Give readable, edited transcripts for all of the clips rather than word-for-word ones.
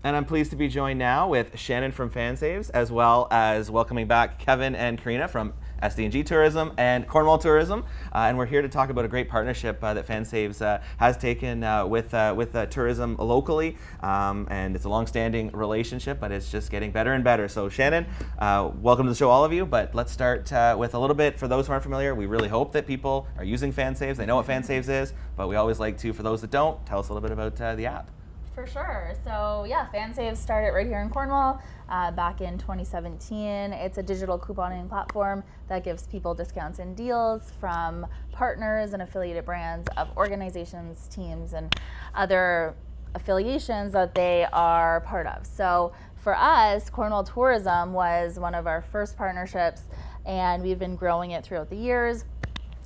And I'm pleased to be joined now with Shannon from FanSaves, as well as welcoming back Kevin and Karina from SDG Tourism and Cornwall Tourism. And we're here to talk about a great partnership that FanSaves has taken with tourism locally. And it's a long-standing relationship, but it's just getting better and better. So Shannon, welcome to the show, all of you. But let's start with a little bit, for those who aren't familiar, we really hope that people are using FanSaves. They know what FanSaves is, but we always like to, for those that don't, tell us a little bit about the app. For sure. So yeah, FanSaves started right here in Cornwall back in 2017. It's a digital couponing platform that gives people discounts and deals from partners and affiliated brands of organizations, teams, and other affiliations that they are part of. So for us, Cornwall Tourism was one of our first partnerships, and we've been growing it throughout the years.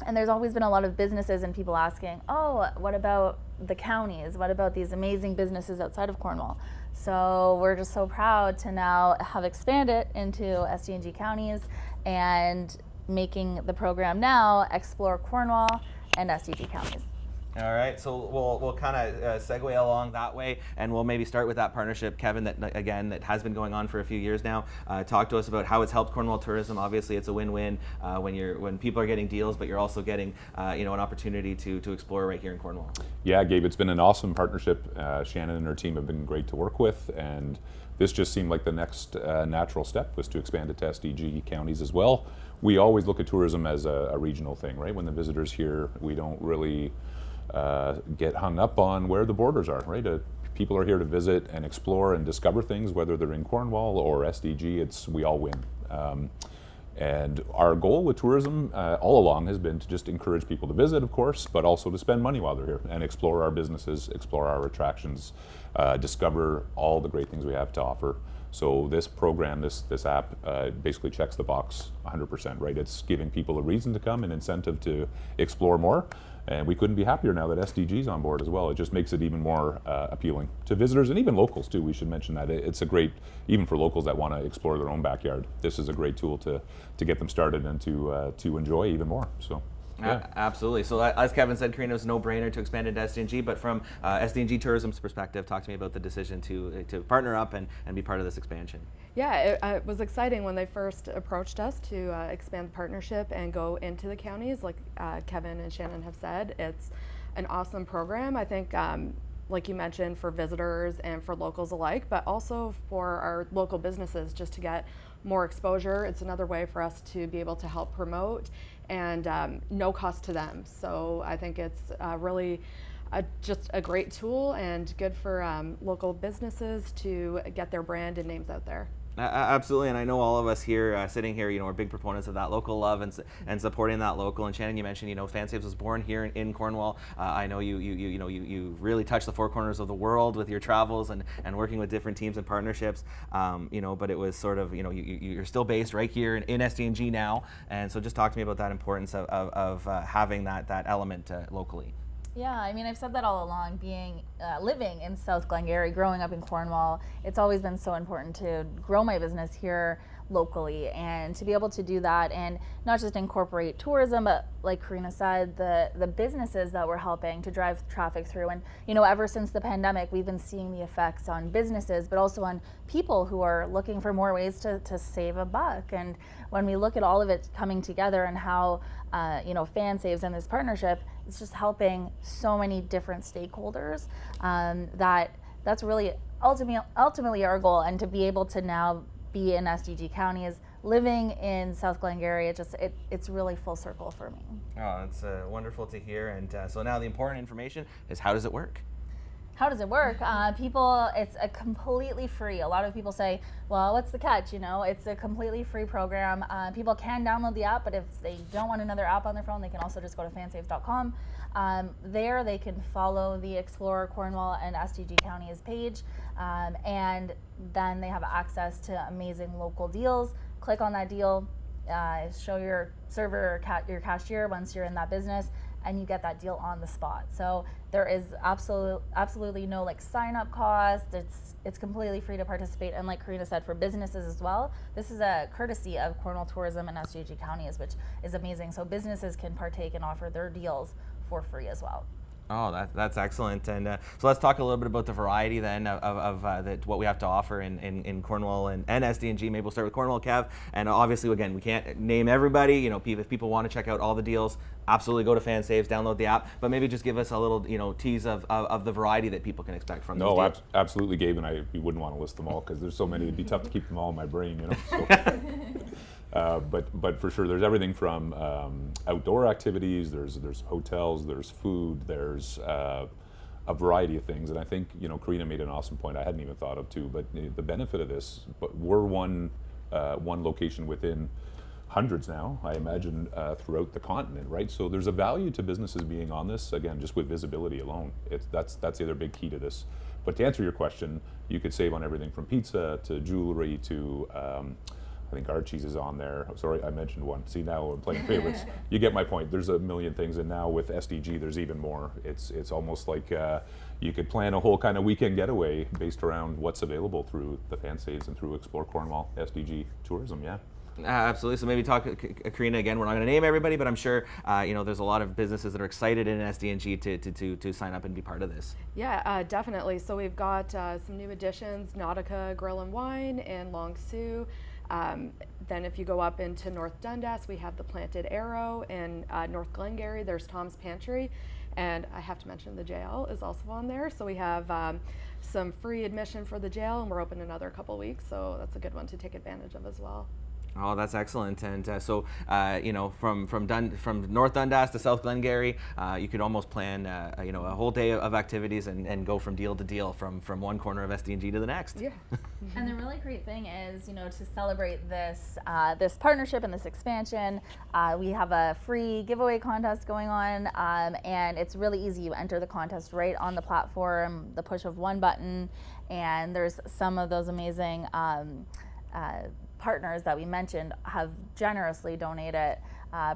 And there's always been a lot of businesses and people asking, oh, what about the counties? What about these amazing businesses outside of Cornwall? So we're just so proud to now have expanded into SDG counties and making the program now explore Cornwall and SDG counties. All right, so we'll kind of segue along that way, and we'll maybe start with that partnership, Kevin, that has been going on for a few years now. Talk to us about how it's helped Cornwall Tourism. Obviously, it's a win-win when people are getting deals, but you're also getting an opportunity to explore right here in Cornwall. Yeah, Gabe, it's been an awesome partnership. Shannon and her team have been great to work with, and this just seemed like the next natural step was to expand it to SDG counties as well. We always look at tourism as a regional thing, right? When the visitors here, we don't really get hung up on where the borders are, right? People are here to visit and explore and discover things, whether they're in Cornwall or SDG, we all win. And our goal with tourism all along has been to just encourage people to visit, of course, but also to spend money while they're here and explore our businesses, explore our attractions, discover all the great things we have to offer. So this program, this app, basically checks the box 100%, right? It's giving people a reason to come, an incentive to explore more. And we couldn't be happier now that SDG's on board as well. It just makes it even more appealing to visitors and even locals too. We should mention that it's a great, even for locals that want to explore their own backyard, this is a great tool to get them started and to enjoy even more. So. Yeah. Absolutely. So as Kevin said, Karina, it was a no-brainer to expand into SDG, but from SDG Tourism's perspective, talk to me about the decision to partner up and be part of this expansion. Yeah, it was exciting when they first approached us to expand the partnership and go into the counties. Like Kevin and Shannon have said, it's an awesome program. I think, like you mentioned, for visitors and for locals alike, but also for our local businesses just to get more exposure. It's another way for us to be able to help promote and no cost to them. So I think it's really just a great tool and good for local businesses to get their brand and names out there. Absolutely, and I know all of us here sitting here, are big proponents of that local love and supporting that local. And Shannon, you mentioned, FanSaves was born here in Cornwall. I know you really touch the four corners of the world with your travels and working with different teams and partnerships. But it was sort of, you're still based right here in SDG now. And so just talk to me about that importance of having that element locally. Yeah, I've said that all along, living in South Glengarry, growing up in Cornwall, it's always been so important to grow my business here locally and to be able to do that and not just incorporate tourism, but like Karina said, the businesses that we're helping to drive traffic through. And, ever since the pandemic, we've been seeing the effects on businesses, but also on people who are looking for more ways to save a buck. And when we look at all of it coming together and how, FanSaves and this partnership, it's just helping so many different stakeholders that's really ultimately our goal. And to be able to now be in SDG counties, living in South Glengarry, it's really full circle for me. Oh, it's wonderful to hear. And so now the important information is, how does it work? How does it work? It's a completely free. A lot of people say, well, what's the catch? It's a completely free program. People can download the app, but if they don't want another app on their phone, they can also just go to fansaves.com. There they can follow the Explore Cornwall and SDG counties page, and then they have access to amazing local deals. Click on that deal, show your server or your cashier once you're in that business, and you get that deal on the spot. So there is absolutely no sign up cost. It's completely free to participate. And like Karina said, for businesses as well, this is a courtesy of Cornwall Tourism and SDG counties, which is amazing. So businesses can partake and offer their deals for free as well. Oh, that's excellent. And so let's talk a little bit about the variety then of what we have to offer in Cornwall and SDG. Maybe we'll start with Cornwall, Kev. And obviously, again, we can't name everybody. You know, if people want to check out all the deals, absolutely go to FanSaves, download the app. But maybe just give us a little, tease of the variety that people can expect from these deals. Absolutely, Gabe. And we wouldn't want to list them all because there's so many. It'd be tough to keep them all in my brain, So. But for sure, there's everything from outdoor activities. There's hotels. There's food. There's a variety of things. And I think Karina made an awesome point I hadn't even thought of too. But the benefit of this, but we're one location within hundreds now, I imagine, throughout the continent, right? So there's a value to businesses being on this. Again, just with visibility alone, that's the other big key to this. But to answer your question, you could save on everything from pizza to jewelry to I think Archie's is on there. Sorry, I mentioned one. See, now I'm playing favorites. You get my point. There's a million things, and now with SDG, there's even more. It's almost like you could plan a whole kind of weekend getaway based around what's available through the FanSaves and through Explore Cornwall SDG Tourism. Yeah. Absolutely. So maybe talk, Karina, again, we're not going to name everybody, but I'm sure there's a lot of businesses that are excited in SDNG to sign up and be part of this. Yeah, definitely. So we've got some new additions, Nautica Grill and Wine in Long Sault. Then if you go up into North Dundas, we have the Planted Arrow. In North Glengarry, there's Tom's Pantry. And I have to mention the jail is also on there. So we have some free admission for the jail, and we're open another couple weeks. So that's a good one to take advantage of as well. Oh, that's excellent. And so, from North Dundas to South Glengarry, you could almost plan, a whole day of activities and go from deal to deal from one corner of SDG to the next. Yeah. And the really great thing is, to celebrate this this partnership and this expansion, we have a free giveaway contest going on, and it's really easy. You enter the contest right on the platform, the push of one button, and there's some of those amazing partners that we mentioned have generously donated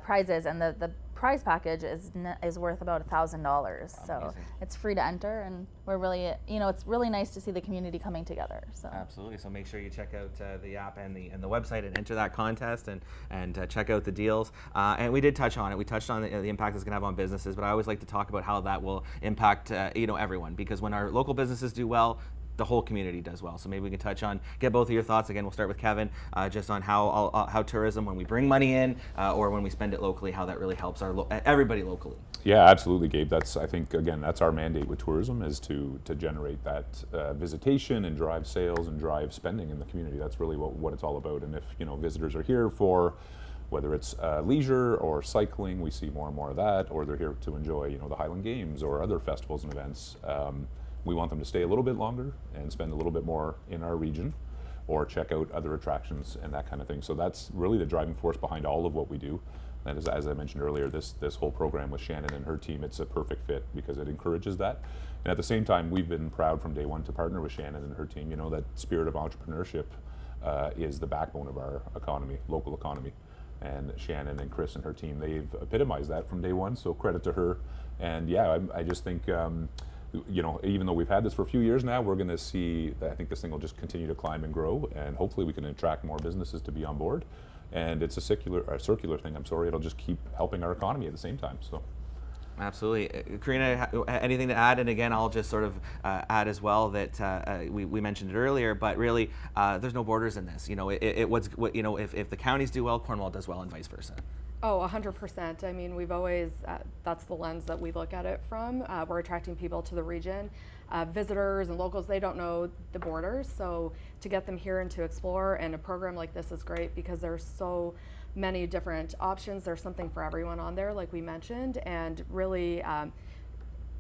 prizes, and the prize package is worth about $1,000. So it's free to enter, and we're really, it's really nice to see the community coming together. So absolutely. So make sure you check out the app and the website and enter that contest and check out the deals. And we did touch on it. We touched on the impact it's going to have on businesses, but I always like to talk about how that will impact everyone, because when our local businesses do well, the whole community does well. So maybe we can get both of your thoughts. Again, we'll start with Kevin, just on how tourism, when we bring money in or when we spend it locally, how that really helps everybody locally. Yeah, absolutely, Gabe. I think, again, that's our mandate with tourism, is to generate that visitation and drive sales and drive spending in the community. That's really what it's all about. And if, visitors are here for, whether it's leisure or cycling, we see more and more of that, or they're here to enjoy, the Highland Games or other festivals and events. We want them to stay a little bit longer and spend a little bit more in our region, or check out other attractions and that kind of thing. So that's really the driving force behind all of what we do. And as I mentioned earlier, this whole program with Shannon and her team, it's a perfect fit because it encourages that. And at the same time, we've been proud from day one to partner with Shannon and her team. That spirit of entrepreneurship is the backbone of our economy, local economy. And Shannon and Chris and her team, they've epitomized that from day one. So credit to her. And yeah, I just think, even though we've had this for a few years now, we're going to see that I think this thing will just continue to climb and grow, and hopefully we can attract more businesses to be on board. And it's a circular thing. It'll just keep helping our economy at the same time. So. Absolutely. Karina, anything to add? And again, I'll just sort of add as well that we mentioned it earlier, but really there's no borders in this. If the counties do well, Cornwall does well, and vice versa. Oh, 100%. I mean, we've always, that's the lens that we look at it from. We're attracting people to the region. Visitors and locals, they don't know the borders. So to get them here and to explore, and a program like this is great because there's so many different options. There's something for everyone on there, like we mentioned, and really,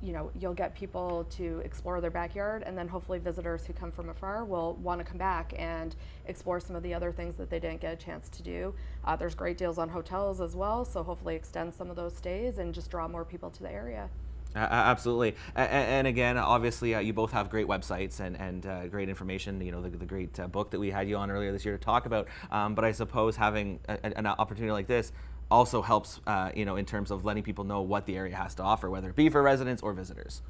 you'll get people to explore their backyard, and then hopefully visitors who come from afar will want to come back and explore some of the other things that they didn't get a chance to do. There's great deals on hotels as well, so hopefully extend some of those stays and just draw more people to the area. Absolutely. And again, obviously, you both have great websites and great information, the great book that we had you on earlier this year to talk about. But I suppose having an opportunity like this also helps, in terms of letting people know what the area has to offer, whether it be for residents or visitors.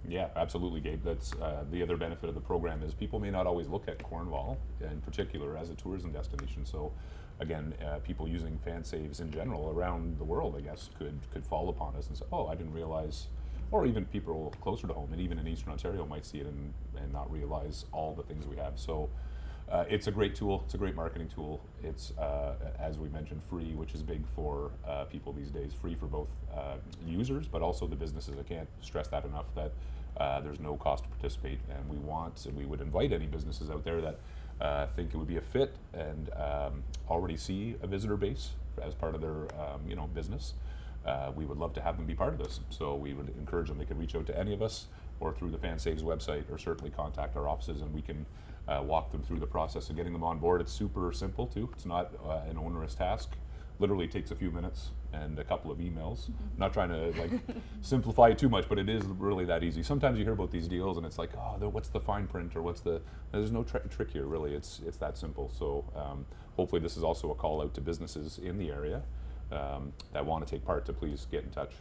Yeah, absolutely, Gabe. That's the other benefit of the program is people may not always look at Cornwall in particular as a tourism destination. So again, people using FanSaves in general around the world, I guess, could fall upon us and say, oh, I didn't realize or even people closer to home, and even in Eastern Ontario might see it and not realize all the things we have. So it's a great tool. It's a great marketing tool. It's, as we mentioned, free, which is big for people these days. Free for both users, but also the businesses. I can't stress that enough, that there's no cost to participate. And we would invite any businesses out there that think it would be a fit and already see a visitor base as part of their business. We would love to have them be part of this. So we would encourage them. They can reach out to any of us or through the FanSaves website, or certainly contact our offices, and we can walk them through the process of getting them on board. It's super simple too. It's not an onerous task. Literally takes a few minutes and a couple of emails. I'm not trying to simplify it too much, but it is really that easy. Sometimes you hear about these deals and it's like, oh, what's the fine print, or there's no trick here really. It's that simple. So hopefully this is also a call out to businesses in the area that want to take part to please get in touch.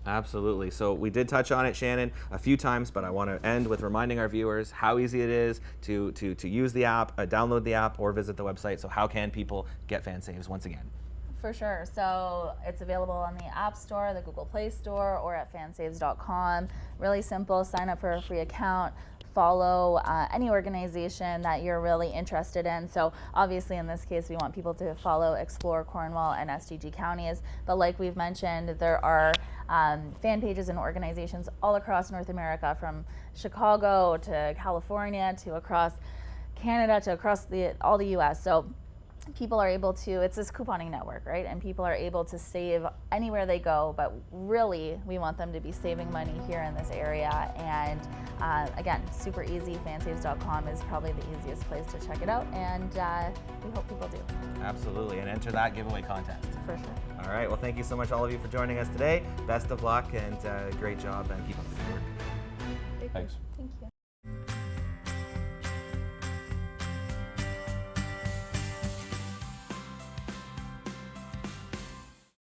Absolutely. So we did touch on it, Shannon, a few times, but I want to end with reminding our viewers how easy it is to use the app, download the app, or visit the website. So how can people get FanSaves once again? For sure. So it's available on the App Store, the Google Play Store, or at fansaves.com. Really simple. Sign up for a free account. Follow any organization that you're really interested in. So obviously in this case we want people to follow Explore Cornwall and SDG counties, but like we've mentioned, there are fan pages and organizations all across North America, from Chicago to California to across Canada to across all the US. So people are able to, it's this couponing network, right? And people are able to save anywhere they go, but really we want them to be saving money here in this area. And again, super easy. Fansaves.com is probably the easiest place to check it out, and we hope people do. Absolutely, and enter that giveaway contest. For sure. All right, well, thank you so much, all of you, for joining us today. Best of luck, and great job, and keep up the good work. Thanks.